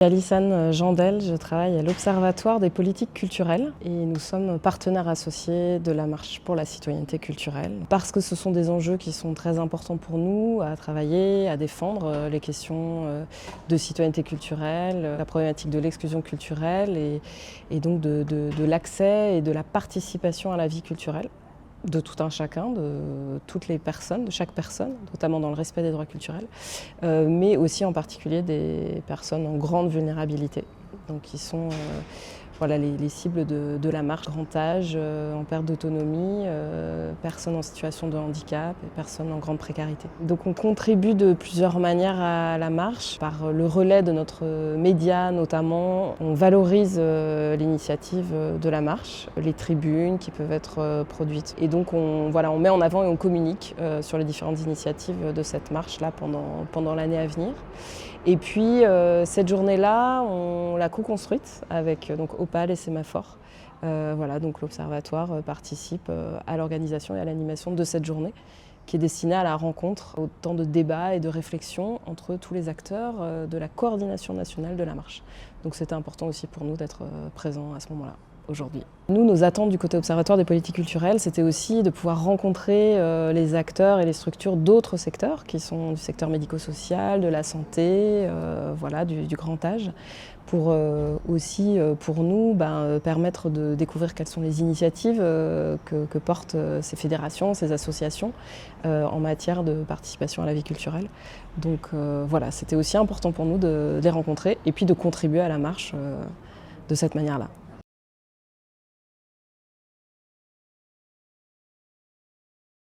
Alissane Jandel, je travaille à l'Observatoire des politiques culturelles et nous sommes partenaires associés de la Marche pour la citoyenneté culturelle parce que ce sont des enjeux qui sont très importants pour nous à travailler, à défendre les questions de citoyenneté culturelle, la problématique de l'exclusion culturelle et donc de l'accès et de la participation à la vie culturelle de tout un chacun, de toutes les personnes, de chaque personne, notamment dans le respect des droits culturels, mais aussi en particulier des personnes en grande vulnérabilité, donc qui sont voilà, les cibles de la marche, grand âge, en perte d'autonomie, personnes en situation de handicap et personnes en grande précarité. Donc on contribue de plusieurs manières à la marche, par le relais de notre média notamment. On valorise l'initiative de la marche, les tribunes qui peuvent être produites. Et donc on met en avant et on communique sur les différentes initiatives de cette marche-là pendant l'année à venir. Et puis cette journée-là, on l'a co-construite avec Opal et Sémaphore. Donc l'Observatoire participe à l'organisation et à l'animation de cette journée qui est destinée à la rencontre, au temps de débat et de réflexion entre tous les acteurs de la coordination nationale de la marche. Donc c'était important aussi pour nous d'être présents à ce moment-là. Aujourd'hui. Nous, nos attentes du côté Observatoire des politiques culturelles, c'était aussi de pouvoir rencontrer les acteurs et les structures d'autres secteurs, qui sont du secteur médico-social, de la santé, du grand âge, pour aussi, pour nous, permettre de découvrir quelles sont les initiatives que portent ces fédérations, ces associations en matière de participation à la vie culturelle. Donc c'était aussi important pour nous de les rencontrer et puis de contribuer à la marche de cette manière-là.